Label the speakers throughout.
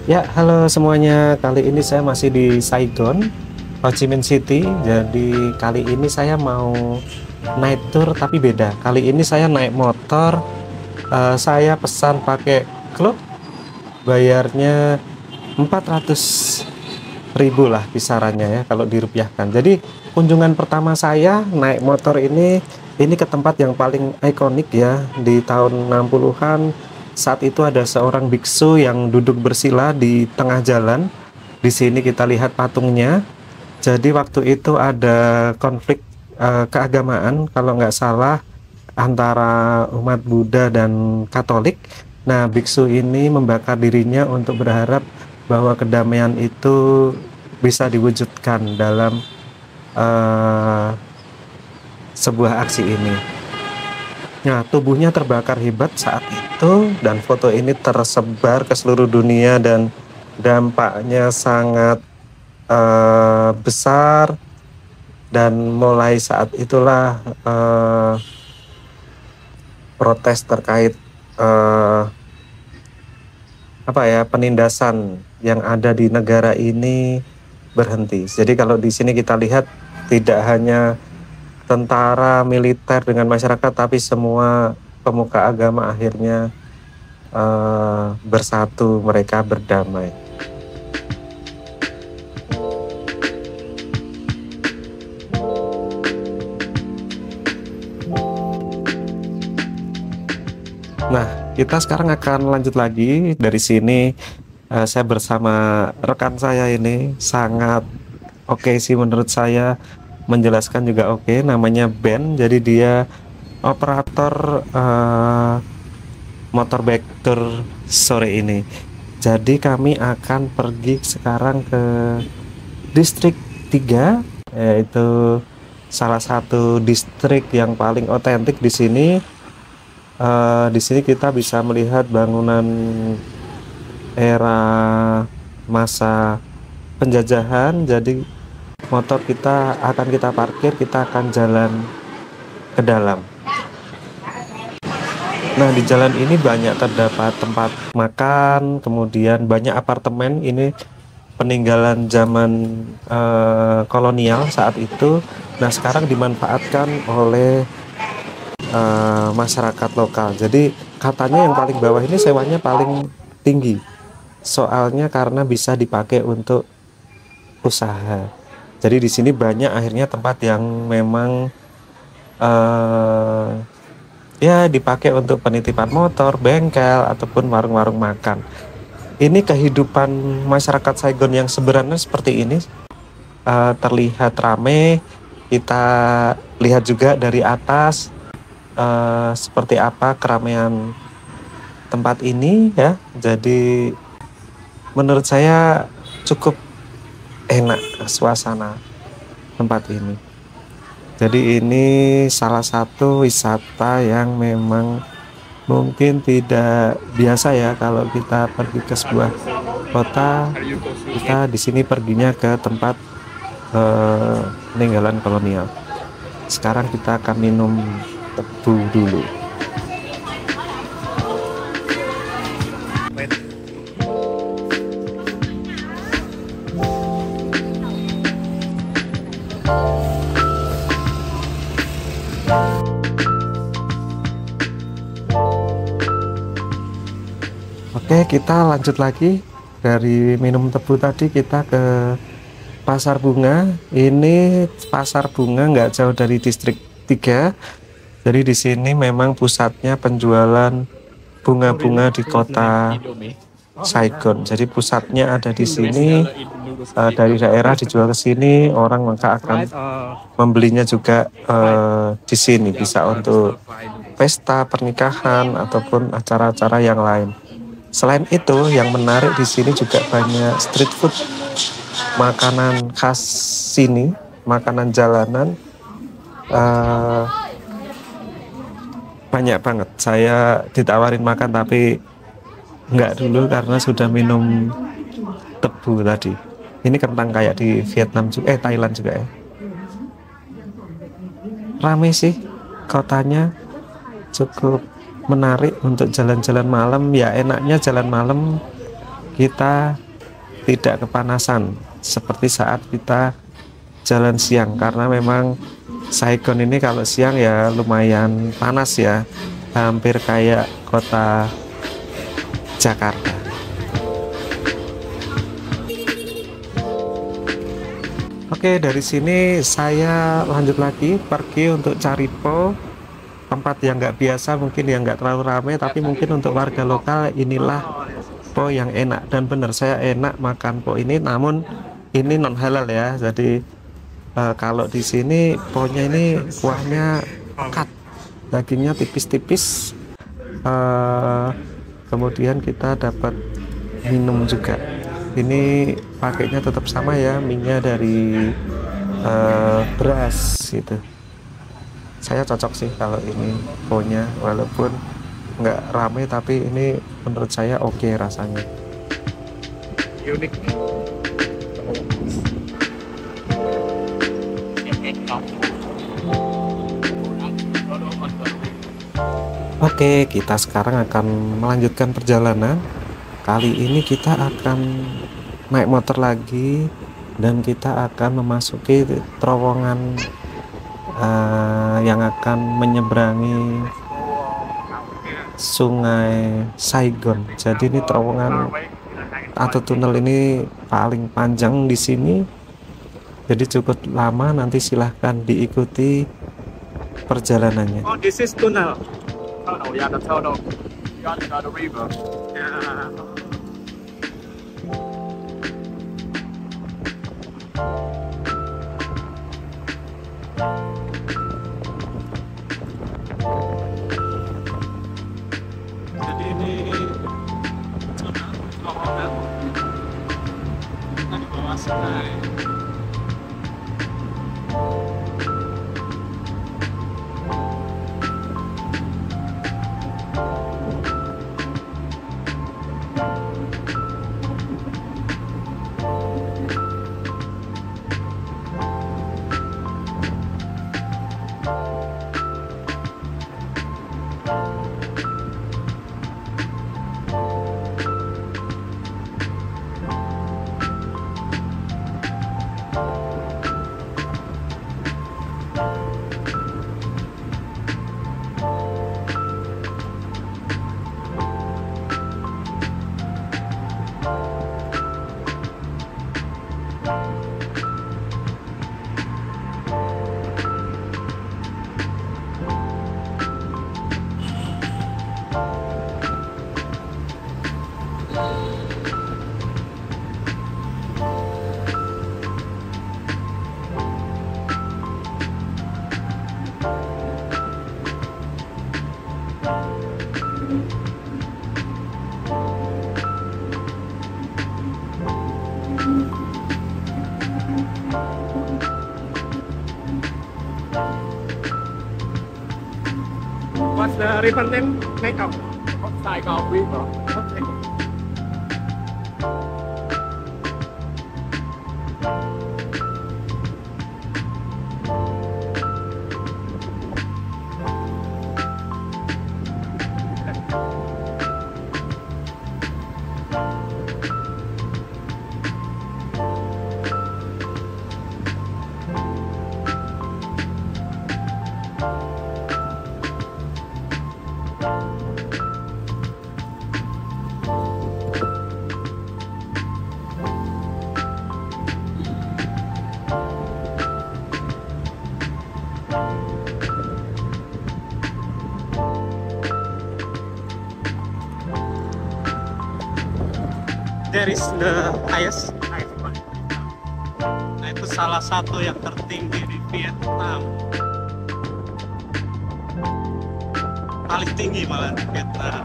Speaker 1: Ya, halo semuanya. Kali ini saya masih di Saigon, Ho Chi Minh City. Jadi kali ini saya mau naik tour tapi beda. Kali ini saya naik motor. Saya pesan pakai Klook. Bayarnya 400.000 lah kisarannya ya kalau dirupiahkan. Jadi kunjungan pertama saya naik motor ini ke tempat yang paling ikonik ya di tahun 60-an. Saat itu ada seorang biksu yang duduk bersila di tengah jalan. Di sini kita lihat patungnya. Jadi waktu itu ada konflik keagamaan kalau nggak salah antara umat Buddha dan Katolik. Nah, biksu ini membakar dirinya untuk berharap bahwa kedamaian itu bisa diwujudkan dalam sebuah aksi ini. Nah, tubuhnya terbakar hebat saat itu dan foto ini tersebar ke seluruh dunia dan dampaknya sangat besar. Dan mulai saat itulah protes terkait penindasan yang ada di negara ini berhenti. Jadi kalau di sini kita lihat tidak hanya tentara, militer dengan masyarakat, tapi semua pemuka agama akhirnya bersatu, mereka berdamai. Nah, kita sekarang akan lanjut lagi dari sini. Saya bersama rekan saya ini sangat oke sih menurut saya, menjelaskan juga oke. Namanya Ben, jadi dia operator motor bike tour sore ini. Jadi kami akan pergi sekarang ke distrik 3, yaitu salah satu distrik yang paling otentik di sini. Di sini kita bisa melihat bangunan era masa penjajahan. Jadi motor kita akan kita parkir, kita akan jalan ke dalam. Nah, di jalan ini banyak terdapat tempat makan, kemudian banyak apartemen. Ini peninggalan zaman kolonial saat itu. Nah, sekarang dimanfaatkan oleh masyarakat lokal. Jadi katanya yang paling bawah ini sewanya paling tinggi. Soalnya karena bisa dipakai untuk usaha. Jadi di sini banyak akhirnya tempat yang memang ya dipakai untuk penitipan motor, bengkel ataupun warung-warung makan. Ini kehidupan masyarakat Saigon yang sebenarnya seperti ini. Terlihat ramai. Kita lihat juga dari atas seperti apa keramaian tempat ini ya. Jadi menurut saya cukup enak suasana tempat ini. Jadi ini salah satu wisata yang memang mungkin tidak biasa ya kalau kita pergi ke sebuah kota. Kita di sini perginya ke tempat peninggalan kolonial. Sekarang kita akan minum tebu dulu. Oke, kita lanjut lagi. Dari minum tebu tadi kita ke pasar bunga. Ini pasar bunga nggak jauh dari distrik 3. Jadi di sini memang pusatnya penjualan bunga-bunga di kota Saigon. Jadi pusatnya ada di sini. Dari daerah dijual ke sini, orang maka akan membelinya juga di sini, bisa untuk pesta pernikahan ataupun acara-acara yang lain. Selain itu, yang menarik di sini juga banyak street food, makanan khas sini, makanan jalanan. Banyak banget. Saya ditawarin makan tapi nggak dulu karena sudah minum tebu tadi. Ini kentang kayak di Vietnam juga, Thailand juga ya. Rame sih kotanya, cukup menarik untuk jalan-jalan malam. Ya enaknya jalan malam kita tidak kepanasan seperti saat kita jalan siang, karena memang Saigon ini kalau siang ya lumayan panas ya, hampir kayak kota Jakarta. Oke, dari sini saya lanjut lagi pergi untuk cari po, tempat yang nggak biasa, mungkin yang nggak terlalu ramai, tapi mungkin untuk warga lokal inilah po yang enak. Dan benar, saya enak makan po ini, namun ini non halal ya. Jadi kalau di sini po-nya ini kuahnya pekat, dagingnya tipis-tipis. Kemudian kita dapat minum juga. Ini pakainya tetap sama ya, minyak dari beras gitu. Saya cocok sih kalau ini po-nya, walaupun nggak ramai, tapi ini menurut saya oke rasanya.
Speaker 2: Unik.
Speaker 1: Oke, kita sekarang akan melanjutkan perjalanan. Kali ini kita akan naik motor lagi dan kita akan memasuki terowongan yang akan menyeberangi Sungai Saigon. Jadi ini terowongan atau tunnel ini paling panjang di sini. Jadi cukup lama, nanti silahkan diikuti perjalanannya.
Speaker 2: Oh, this is tunnel. Tunnel, yeah, the tunnel. Beyond the river. Yeah. Jadi ini terowongan kita di bawah sungai. What's the river name? Saigon. Saigon River. Okay. There is the highest point. Nah, itu salah satu yang tertinggi di Vietnam. Paling tinggi malah di Vietnam.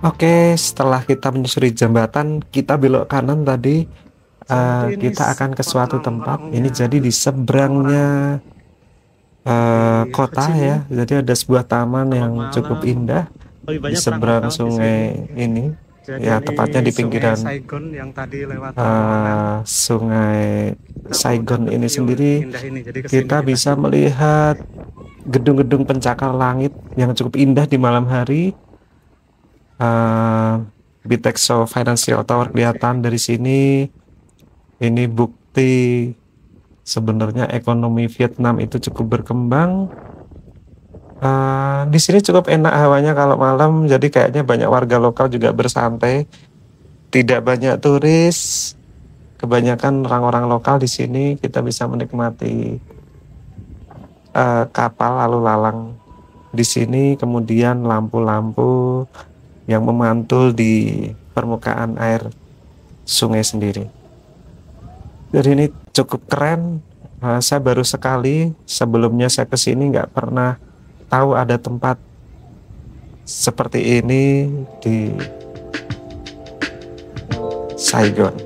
Speaker 1: Oke, setelah kita menyusuri jembatan, kita belok kanan tadi. Kita akan ke suatu tempat. Ini jadi di seberangnya kota ya. Jadi ada sebuah taman yang cukup indah di seberang sungai ini.
Speaker 2: Jadi
Speaker 1: ya,
Speaker 2: ini
Speaker 1: tepatnya di
Speaker 2: Sungai
Speaker 1: pinggiran
Speaker 2: Saigon yang tadi lewat terowongan.
Speaker 1: Sungai
Speaker 2: Kita mau
Speaker 1: Saigon
Speaker 2: dapet
Speaker 1: ini
Speaker 2: view
Speaker 1: sendiri.
Speaker 2: indah ini. Jadi kesini
Speaker 1: Kita
Speaker 2: kita.
Speaker 1: bisa melihat gedung-gedung pencakar langit yang cukup indah di malam hari. Bitexo Financial Tower kelihatan dari sini. Ini bukti sebenarnya ekonomi Vietnam itu cukup berkembang. Di sini cukup enak hawanya kalau malam, jadi kayaknya banyak warga lokal juga bersantai. Tidak banyak turis, kebanyakan orang-orang lokal di sini. Kita bisa menikmati kapal lalu lalang di sini, kemudian lampu-lampu yang memantul di permukaan air sungai sendiri. Jadi ini cukup keren. Saya baru sekali, sebelumnya saya kesini nggak pernah tahu ada tempat seperti ini di Saigon.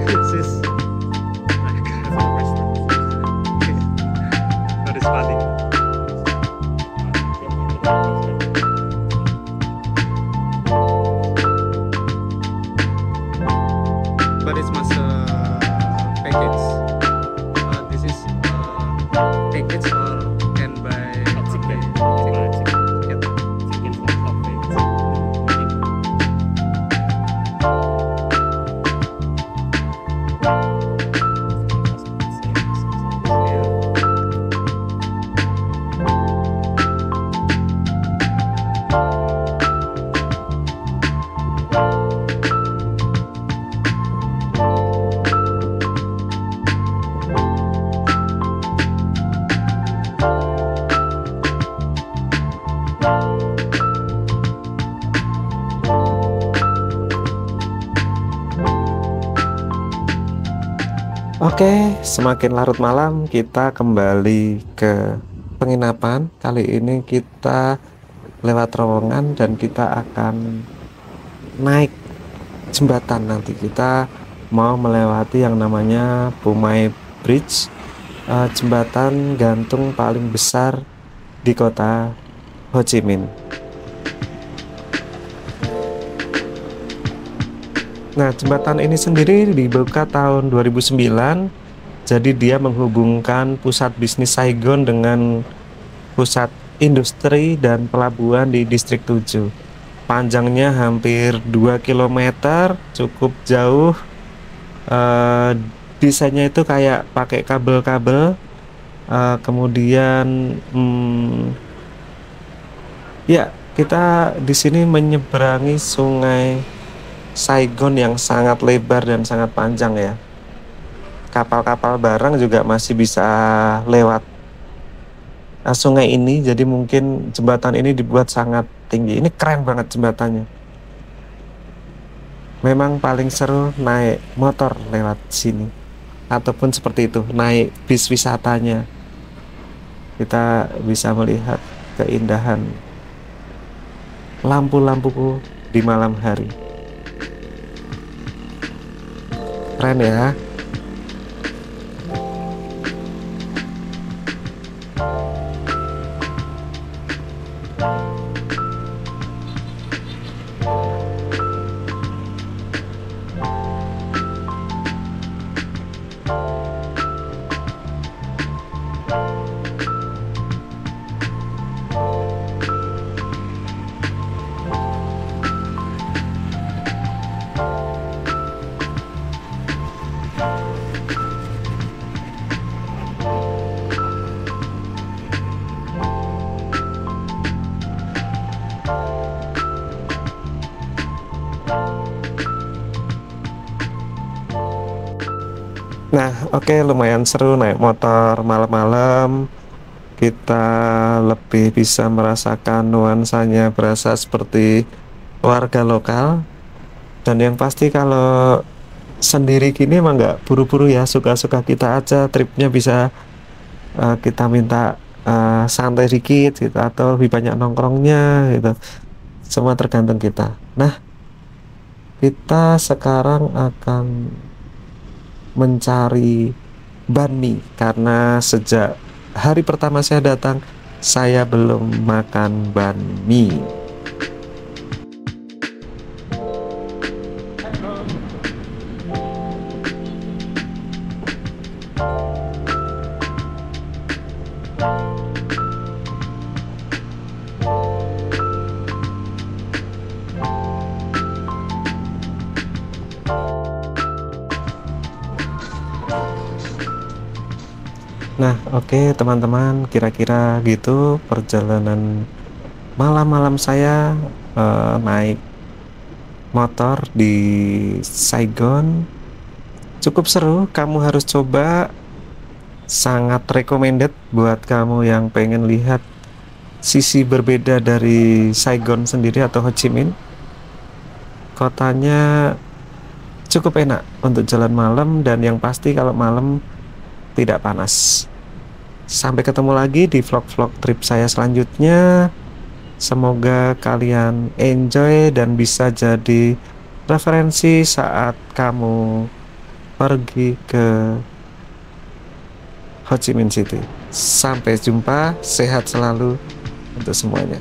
Speaker 2: This is like that is funny. But it's must package. This is package or can buy
Speaker 3: Chicken.
Speaker 2: ticket.
Speaker 3: Chicken for coffee.
Speaker 1: Oke, semakin larut malam kita kembali ke penginapan. Kali ini kita lewat terowongan dan kita akan naik jembatan. Nanti kita mau melewati yang namanya Pumai Bridge, jembatan gantung paling besar di kota Ho Chi Minh. Nah, jembatan ini sendiri dibuka tahun 2009. Jadi dia menghubungkan pusat bisnis Saigon dengan pusat industri dan pelabuhan di distrik 7. Panjangnya hampir 2 km, cukup jauh. Desainnya itu kayak pakai kabel-kabel. Kemudian ya, kita di sini menyeberangi sungai Saigon yang sangat lebar dan sangat panjang ya. Kapal-kapal barang juga masih bisa lewat sungai ini. Jadi mungkin jembatan ini dibuat sangat tinggi. Ini keren banget jembatannya. Memang paling seru naik motor lewat sini, ataupun seperti itu, naik bis wisatanya. Kita bisa melihat keindahan lampu-lampu di malam hari. Keren ya. Nah, oke, lumayan seru naik motor malam-malam. kita lebih bisa merasakan nuansanya, berasa seperti warga lokal. Dan yang pasti kalau sendiri gini emang nggak buru-buru ya, suka-suka kita aja. Tripnya bisa kita minta santai dikit gitu, atau lebih banyak nongkrongnya gitu, semua tergantung kita. Nah, kita sekarang akan mencari banh karena sejak hari pertama saya datang saya belum makan banh mi. Nah, oke teman-teman, kira-kira gitu perjalanan malam-malam saya naik motor di Saigon. Cukup seru, kamu harus coba, sangat recommended buat kamu yang pengen lihat sisi berbeda dari Saigon sendiri atau Ho Chi Minh. Kotanya cukup enak untuk jalan malam, dan yang pasti kalau malam tidak panas. Sampai ketemu lagi di vlog-vlog trip saya selanjutnya. Semoga kalian enjoy dan bisa jadi referensi saat kamu pergi ke Ho Chi Minh City. Sampai jumpa, sehat selalu untuk semuanya.